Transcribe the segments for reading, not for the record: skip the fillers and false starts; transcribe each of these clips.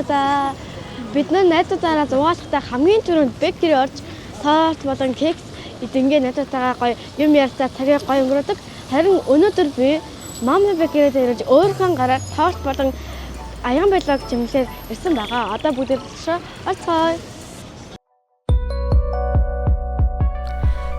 За бидний найзуудаараа зугаалахтай хамгийн түрүүнд бэкери орж торт болон кекс идэнгээ найзуудтайгаа гоё юм ярьцаа цагийг гоё өнгөрөөдөг. Харин өнөөдөр би Мама бэкерид ирж өөрийнхөө гараар торт болон аян байлгыг чимглээр ирсэн байгаа. Одоо бүгд орцгоё.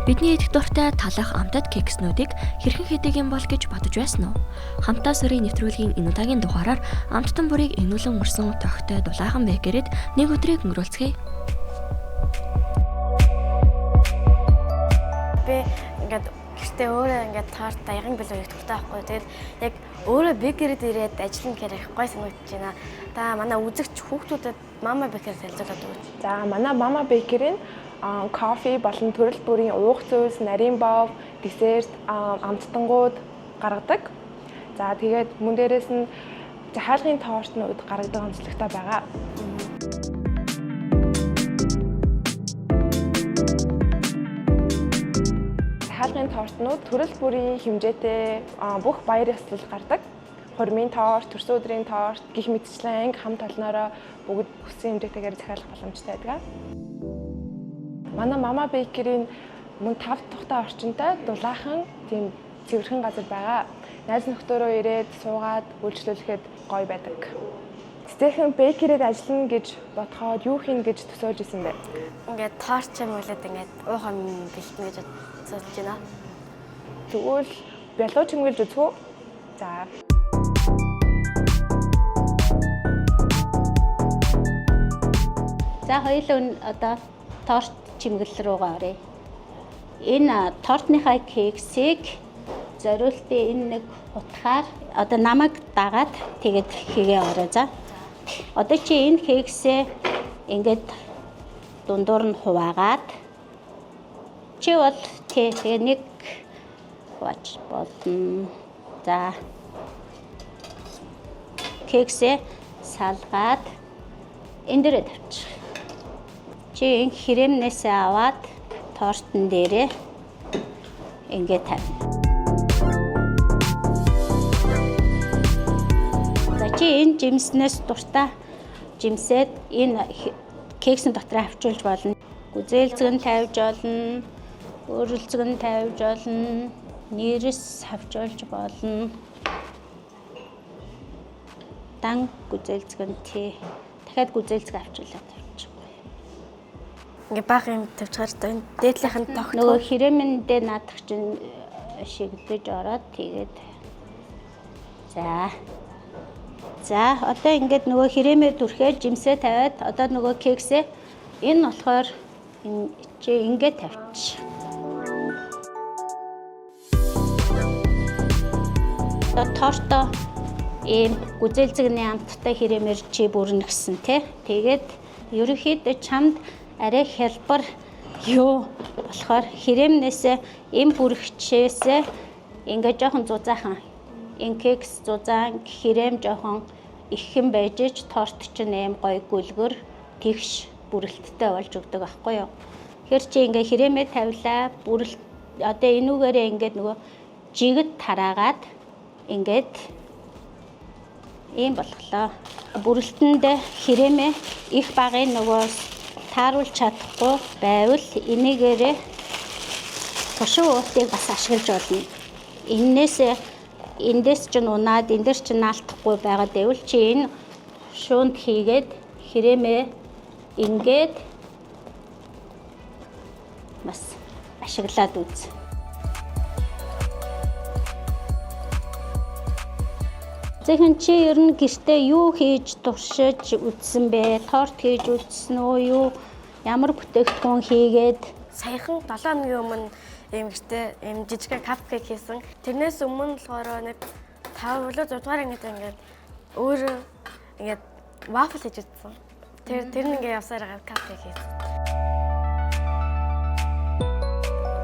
Бидний идэх дуртай талах амтад кекснүүдийг хэрхэн хийдэг юм бол гэж бодож байсан уу? Хамтаа сөрийн нэвтрүүлгийн энэ удаагийн дугаараар амттан бүрийг энүүлэн өрсөн тогтой дулаахан бэкерид нэг өдрийг өнгөрүүлцгээе. Би ингээд гэртээ өөрөө ингээд торт аян байлгыг дуртай байхгүй. Тэгээд яг өөрөө бэкерид ирээд ажиллана гэхээр гоё санагдаж байна. Та манай үзэгч хүүхдүүдэд Мама бэкерид хэлцүүлээд өгөөч. За манай Мама бэкерийн кофе болон төрөл бүрийн уух зүйлс, нарийн бов, десерт, амттангууд гаргадаг. За тэгээд мөн дээрээс нь захиалгын тортнууд гаргадаг онцлогтой байгаа. Захиалгын тортнууд төрөл бүрийн хэмжээтэй бүх баяр ёслол гардаг. Хормын торт, төрсөн өдрийн торт гэх мэтчлэн хамт олноороо бүгд хүссэн хэмжээтэйгээр захиалах боломжтой байдаг. Манай Мама бэкерийн мөн 5 тухтай орчинтой дулаахан тийм цэвэрхэн газар байгаа. Найз нөхдөөрөө ирээд суугаад үйлчлүүлэхэд гоё байдаг. Стехэн бэкерид ажиллана гэж бодоход юу хийн гэж төсөөлж исэн бэ? Ингээд торт юм үлээд ингээд уух юм бэлтэнэ гэж бодсоож байна. Тэгвэл бялуу чимгэлж үзэх үү? За. За хоёулаа одоо торт чимгэл рүүгээ оръё. Энэ тортныхаа кексийг зориултын энэ нэг утгаар одоо намайг дагаад тэгээд хийгээ ороо за. Одоо чи энэ кексээ ингээд дундуур нь хуваагаад чи бол тэгээ нэг хувааж болно. За. Кексээ салгаад энэ дээрээ тавьчих. Чи энэ хрэмнээсээ аваад тортон дээрээ ингээд тавь. За чи энэ жимснээс дуртай жимсээд энэ кексийн дотроо авчулж болно. Гүзээлцэг нь тавьж болно. Өөрөлцөг нь тавьж болно. Нэрс авчулж болно. Дан гүзээлцэг нь тий. Дахиад гүзээлцэг авчуулаад. Ингээ баг юм тавьчихаар энэ дээдлийнх нь тогтох. Нөгөө хрэмэндээ наадах чинь шигдэж ороод тэгээд за одоо ингээд нөгөө хрэмээ түрхээ жимсээ тавиад одоо нөгөө кексээ энэ болохоор чи ингээд тавьчих. Одоо торто ийм гүзээлцэгний амттай хрэмээр чи бүрнэ гэсэн тий. Тэгээд ерөнхийдөө чамд арай хялбар юу болохоор хрэмнээсээ эм бүрэгчээсээ ингээ жоохон зузаахан энэ кекс зузаан хрэм жоохон иххэн байж ч торт чинь аим гоё гүлгөр тэгш бүрэлттэй болж өгдөг аахгүй юу. Тэгэхээр чи ингээ хрэмээ тавилаа бүрэлт одоо энүүгээрээ ингээд нөгөө жигд тараагаад ингээд ийм болголоо. Бүрэлтэндээ хрэмээ их багын нөгөө тааруулж чадахгүй байвал энийгээрээ туршин уутыг бас ашиглаж болно. Эндээс ч унаад энэ дээр ч наалтахгүй байгаа дэвэл чи энэ шуунд хийгээд хрэмээ ингээд бас ашиглаад үз. Зөвхөн чи ер нь гэртээ юу хийж туршиж үзсэн бэ? Торт хийж үзсэн үү? Юу ямар бүтээгдэхүүн хийгээд? Саяхан 7 өдрийн өмнө ийм гэртээ ийм жижиг капкейк хийсэн. Тэрнээс өмнө болохоор нэг 5 болоо 6 дугаар ингээд өөрөө ингээд вафл хийж үзсэн. Тэр нь ингээд явсаар капкейк хийсэн.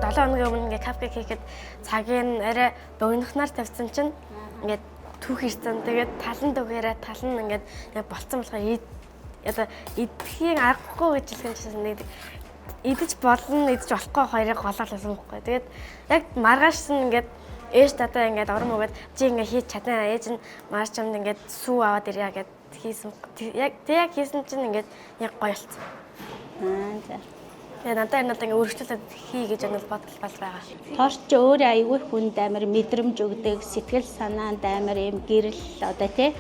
7 өдрийн өмнө ингээд капкейк хийхэд цагийг арай богинохноор тавьсан чинь ингээд түүх ирсэн. Тэгээд талан дөгөөрэ тал нь ингээд болцсон болохоор одоо идэхийн аргагүй гэж хэлсэн чинь идэж болно, идэж болохгүй хоёрыг голоолсон байхгүй. Тэгээд яг маргааш нь ингээд ээж татаа ингээд орон мөгөөд чи ингээд хийж чадна. Ээж нь маргааш чамд ингээд сүү аваад ирья гэд хийсэн. Яг хийсэн чинь ингээд яг гоё болсон. За. Тэгээ надад ингээд өөрчлөлт хий гэж бодол байгаа. Торт ч өөрөө аягүй хүнд амар мэдрэмж өгдөг, сэтгэл санаанд амар юм гэрэл одоо тий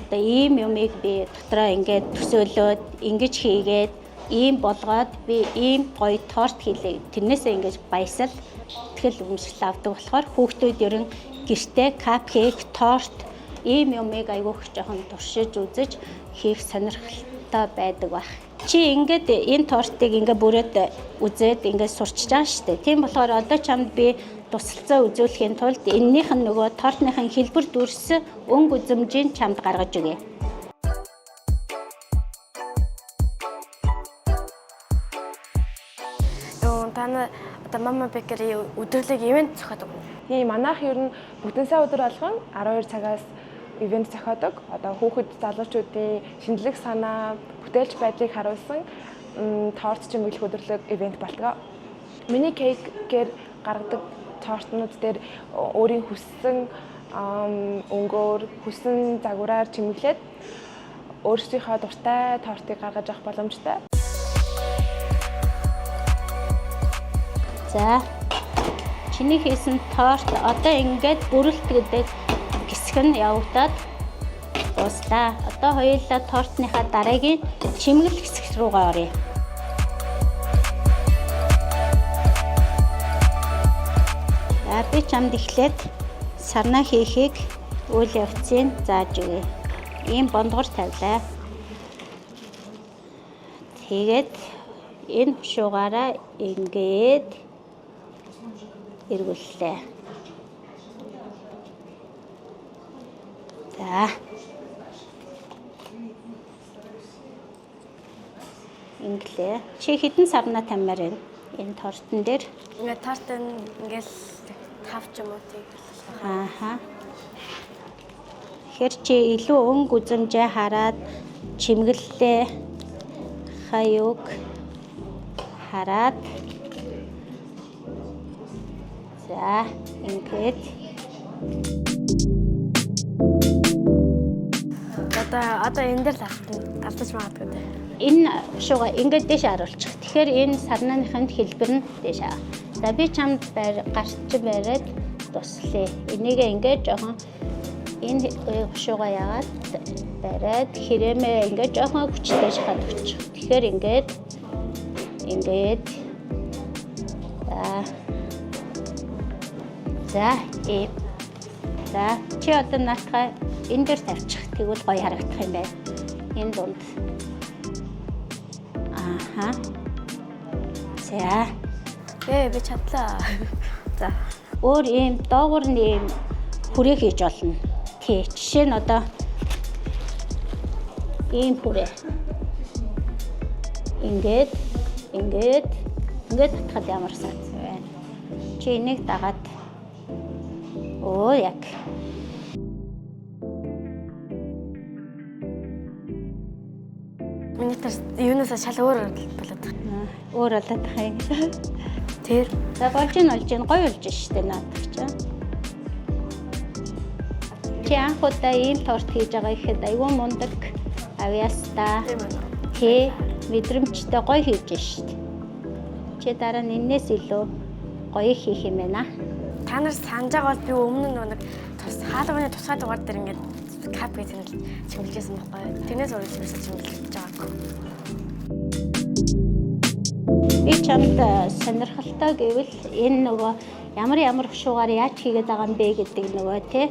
одоо ийм юмыг би дотроо ингээд төсөөлөөд ингэж хийгээд ийм болгоод би ийм гоё торт хийлээ. Тэрнээсээ ингэж баясал тэгэл өмсгөл авдаг болохоор хүүхдүүд ерөн гэртээ капкейк, торт ийм юмыг аягүй их жоохон туршиж үзэж хийх сонирхолтой байдаг баг. Чи ингээд энэ тортыг ингээд бүрээд үзээд ингээд сурчиж байгаа шүү дээ. Тийм болохоор одоо чамд би тусалцаа үзүүлэхийн тулд энэнийх нь нөгөө тортныхын хэлбэр дүрс өнгө үзэмжийг чамд гаргаж өгье. Таны одоо мама бэкери өдөрлөг ивент зохиодог. Тийм манайх ер нь бүтэн сая өдөр болгон 12 цагаас ивент зохиодог. Одоо хүүхэд залуучуудын шинжлэх санаа, бүтээлч байдлыг харуулсан торт чимэглэх өдөрлөг ивент болдог. Мини кейкээр гаргадаг тортнууд дээр өөрийн хүссэн өнгөөр, хүссэн загвараар чимэглээд өөрсдийнхөө дуртай тортыг гаргаж авах боломжтой. За. Чиний хийсэн торт одоо ингээд бүрэлт гэдэг хэсэг нь явагдаад дуслаа. Одоо хоёулаа тортныхаа дараагийн чимэглэл хэсэг руугаа оръё. За би чамд эхлээд сарна хийхийг үйл явцыг зааж өгье. Ийм бондгор тавилаа. Тэгээд энэ хушуугаараа ингээд эргүүллээ. За. Инглээ. Чи хэдэн сарна тамаар байна? Энэ тортон дээр. Ингээд торт ингээл 5 ч юм уу тийм. Ааха. Хэр чи илүү өнгө үзэмжээ хараад чимэглэлээ хаяуг хараад за ингээд одоо энэ дээр алдаж магадгүй дээ. Энэ шууга ингээд дэш харуулчих. Тэгэхээр энэ сарнаныхын хэлбэр нь дэш аа. За би чамд гарч бариад туслая. Энийг ингээд жоохон энэ шууга яагаад бариад хэрэмээ ингээд жоохон хүчтэй шахаад өгчих. Тэгэхээр ингээд за ийм. За чи одоо наатахаа энэ дээр тавьчих. Тэгвэл гоё харагдах юм байна. Энэ дунд. Ааха. За. Би чадлаа. За. Өөр ийм доогуур нь ийм хүрээ хийж болно. Тий. Жишээ нь одоо ийм хүрээ. Ингээд татхад ямар санагдсан байна. Чи энийг дагаад яг Миний тэр юунаас шал өөр болоод байна. Өөр болоод байгаа юм. Тэр. За болж гоё болж штэ наадах чинь. Чи анх удаа ийм торт хийж байгаа ихэд аюун мундаг авьяастай. Тий мэдрэмжтэй гоё хийж штэ. Чи дараа нь энэс илүү гоё хийх юм байна. Та нар санаж байгаа бол би өмнө нэг хаалганы тусгай дугаар дээр ингээд кап гэж чимэглэжсэн байхгүй. Тэрнээс өөрөө чимэглэж байгаа. Би чамд сонирхолтой гэвэл энэ нөгөө ямар хушуугаар яаж хийгээд байгаа юм бэ гэдэг нөгөө тий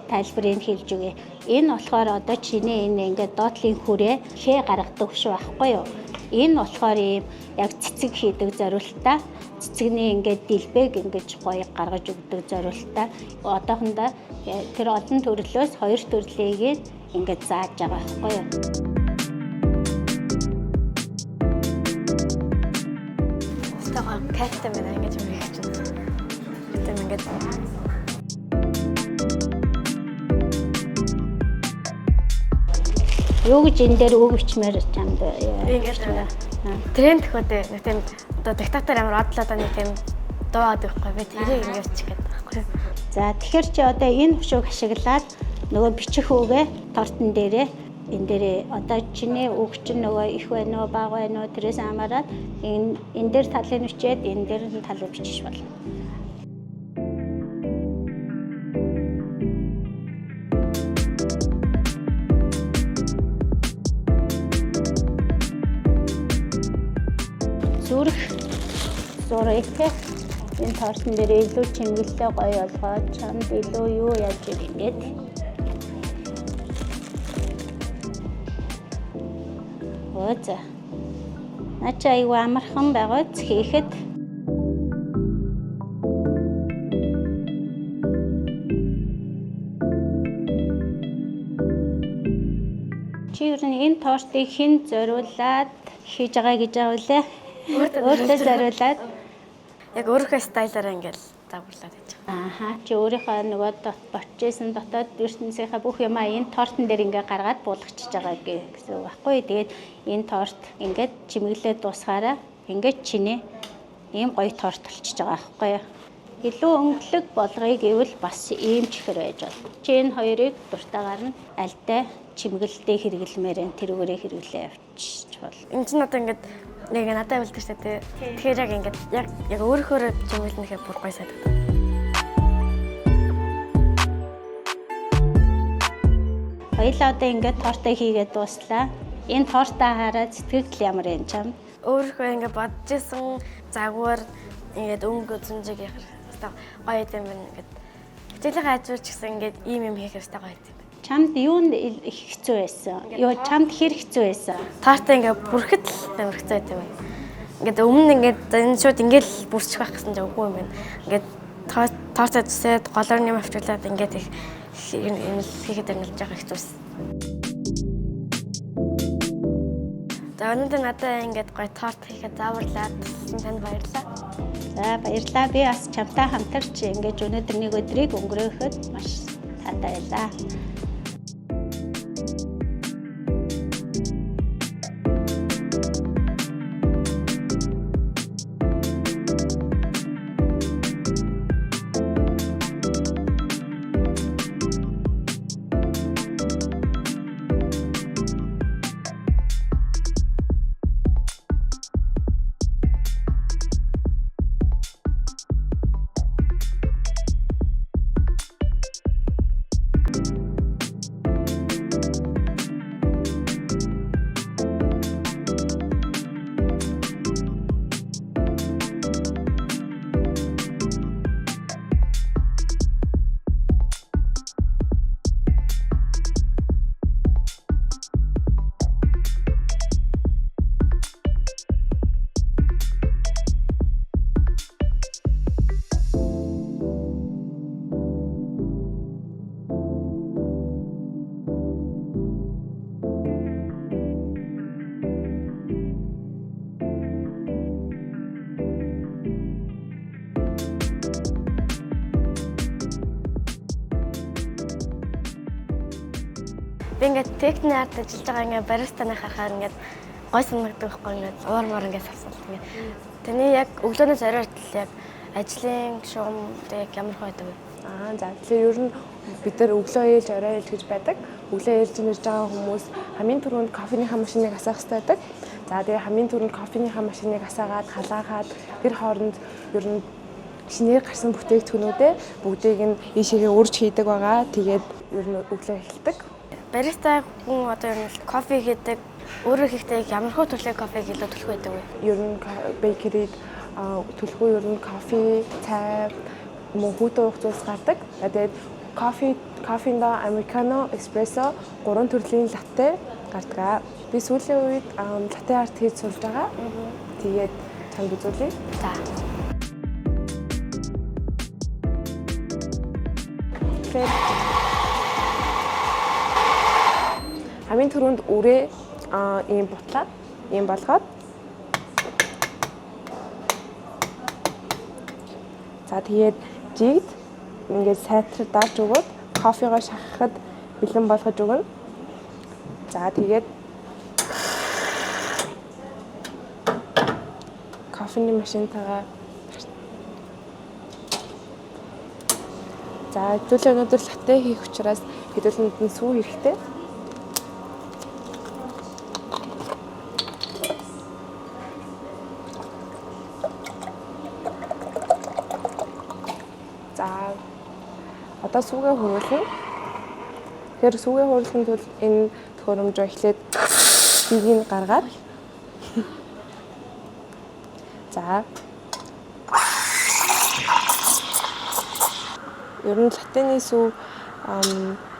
тайлбарыг хэлж өгье. Энэ болохоор одоо чиний энэ ингээд доотлын хүрээ хээ гаргадаг хушуу байхгүй юу? Энэ болохоор ийм яг цэцэг хийдэг зориултаа цэцэгний ингээд дэлбэг ингэж гоё гаргаж өгдөг зориултаа одоохондоо тэр олон төрлөөс 2 төрлийг ингээд зааж байгаа байхгүй юу? Каттай мэн ингэж мэгч байна. Гэтэ ингээд юу гэж энэ дээр үг бичмээр чамд ингээд тренд хөдөө нэг тийм одоо диктатор амар одлоо нэг тийм дуугаад байхгүй би тэрийг ингээд чих гэдэг байхгүй. За тэгэхээр чи одоо энэ хушууг ашиглаад нөгөө бичих үгээ тортон дээрээ энэ дээрээ одоо чиний үг чинь нөгөө их байна уу, бага байна уу тэрээс хамаарат энэ дээр талыг бичээд энэ дээр нь талыг бичиж болно. Зүрх зургийг энэ тортон дээр илүү чимгэлтэй гоё болгоод чамд илүү юу яаж ирээд за. Начаа аюу амархан байгааз хийхэд чи ер нь энэ тортыг хэн зориулаад хийж байгаа гэж аавлаа? Өөртөө зориулаад Яг өөрийнхөө стайлаараа ингээл загварлаад байж байгаа. Чи өөрийнхөө нөгөө бочижсэн дотоод ертөнцийнхээ бүх юмаа энэ тортон дээр ингээ гаргаад буулгачихж байгаа гэсэн үг байхгүй. Тэгээд энэ торт ингээд чимэглээд дуусгаараа ингээд чиний ийм гоё торт болчихж байгаа байхгүй юу? Илүү өнгөлөг болгоё гэвэл бас ийм чихэр байж болно. Чи энэ хоёрыг дуртайгаар нь альтай чимгэлтэй хэрэглэмээр тэрүүгээрээ хэрэглээ явчих бол. Энд чинь одоо ингээд яг надад үлдэж штэ тий. Тэгэхээр яг ингээд яг өөрөөхөө чимгэлнэхээ бүр гоё санагдав. Хоёлаа одоо ингээд тортыг хийгээд дууслаа. Энэ тортаа хараад сэтгэл ямар юм чам? Өөрөөхөө ингээд бодож исэн загвар ингээд өнгө зөнжиг яхах хэвээр гоё юм байна ингээд. Хичээлийн хажууч гэсэн ингээд ийм юм хийх хэвээр гоё юм. Чамд юунд их хэцүү байсан? Юу чамд хэр хэцүү байсан? Тартаа ингээд бүрхэд л амар хэцүү байт юм байна. Ингээд өмнө ингээд энэ шууд ингээд бүрчих байх гэсэн чинь үгүй юм байна. Ингээд тортоо зүсээд голоор нэм авчуулаад ингээд их хийхэд амжилж байгаа хэцүүс. За өнөөдөр надад ингээд гоё торт хийхэд зааварлаад танд баярлалаа. За баярлалаа. Би бас чамтай хамтарч ингээд өнөөдөр нэг өдрийг өнгөрөөхөд маш таатай байлаа. Би ингээд техникийн арт ажиллаж байгаа ингээд баристанаа харахаар ингээд гой санагддаг байхгүй ингээд уурмаар ингээд савсалт ингээд. Тэний яг өглөөнөөс орой хүртэл яг ажлын шугам яг ямар байдаг вэ? За тэгэхээр ер нь бид нар өглөө ээлж орой ээлж гэж байдаг. Өглөө ээлж нэрж байгаа хүмүүс хамгийн түрүүнд кофеныхаа машиныг асаах хэрэгтэй байдаг. За тэгээ хамгийн түрүүнд кофеныхаа машиныг асаагаад халаагаад тэр хооронд ер нь шинээр гарсан бүтээгдэхүүнүүдээ бүгдийг нь ийшээгээ урьж хийдэг байгаа. Тэгээд ер нь өглөө эхэлдэг. Бариста хүн одоо ер нь кофе хийдэг өөрөө хийхдээ ямар хөө төрлийн кофег илүү төлөх байдаг вэ? Ер нь бейкерид төлхөө ер нь кофе, цай, мөнхөд уух зүйлс гардаг. Тэгээд кофендо, американо, эспрессо, 3 төрлийн латте гардаг. Би сүүлийн үед латте арт хийж сурж байгаа. Тэгээд чамд үзүүлье. За. Хамгийн түрүүнд үрээ ийм бутлаад ийм болгоод за тэгээд жигд ингээд сайтар дарж өгөөд кофегоо шахахад бэлэн болгож өгнө. За тэгээд кофений машинтайгаа за хэдүүлээ өнөөдөр латте хийх учраас хэдүүлэнд нь сүү хэрэгтэй. Одоо сүүгээ хөрвүүлнэ. Тэгэхээр сүүгээ хөрвүүлэхийн тулд энэ төхөөрөмжөө эхлээд биеийг гаргаад за ер нь латины сүү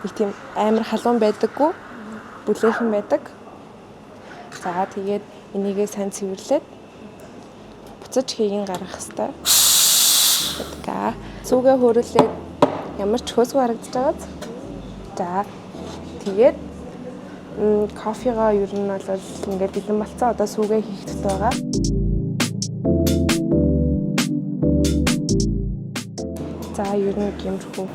нэг тийм амар халуун байдаггүй, бүлэхэн байдаг. За тэгээд энийгээ сайн цэвэрлээд буцаж хийгин гаргах хэрэгтэй. За сүүгээ хөрвүүлээд ямар ч хөөсгүй харагдаж байгааз. За тэгээд кофегаа ер нь бол ингээд бэлэн болцсон. Одоо сүүгээ хийх хэрэгтэй байгаа. За ер нь гэмэрхүү.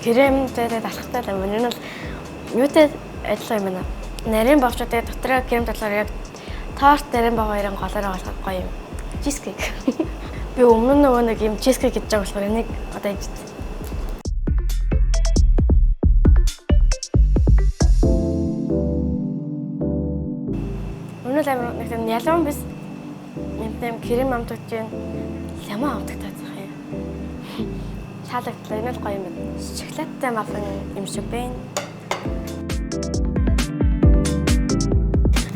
Кремтэй талхтай юм. Энэ бол юутай адилхан юм байна. Нарийн бовчтой дотроо крем талаар яг торт нарийн бов хоёрын голоор болгох гоё юм. Чизкейк. Би өмнө нөгөө нэг юм чизкейк гэж байгаа болохоор энийг одоо хийж. Өмнө л амар нэг юм ялуун бис юм крем амтгаж जैन лямон амтгатаад байгаа юм. Шалагдлаа энэ л гоё юм байна. Шоколадтай маффин юм шиг байна.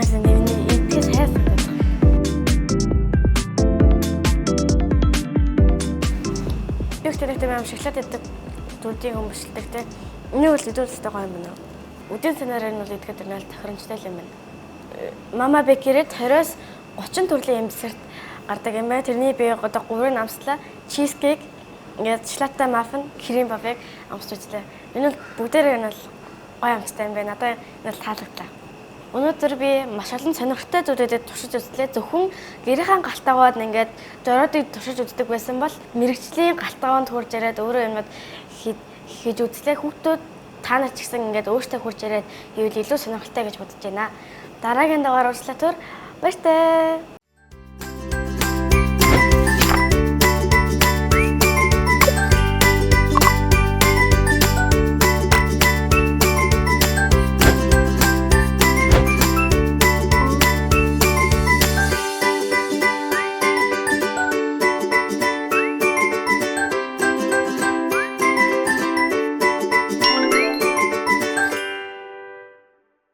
Асан нэвний итгэж хайсан байна. Юу гэдэг юм шоколад идэх дүрдийн хүмүүшилдэг те. Энийг бол идэвхтэй гоё юм байна. Үдийн сценарийг нь бол идэхэд ирнэл тохиромжтой юм байна. Мама бекерэд 20-оос 30 төрлийн эмсэрт гардаг юм байна. Тэрний би одоо 3-ыг амслаа. Чизкейк ингээд шоколадтай маффин, крем бавыг амсч үзлээ. Энэ бол бүгдээрээ нь бол гоё амттай юм байна. Надад энэ таалагдлаа. Өнөөдөр би маш олон сонирхолтой зүйлүүдэд туршиж үзлээ. Зөвхөн гэрийнхэн галтаагаад ингээд зориодыг туршиж үздэг байсан бол мэрэгжлийн галтааванд хурж ирээд өөрөө юмуд хийж үзлээ. Хүүхдүүд та нар ч гэсэн ингээд өөртөө хурж ирээд ивэл илүү сонирхолтой гэж бодож байна. Дараагийн дугаар уулзлаа түр баяртай.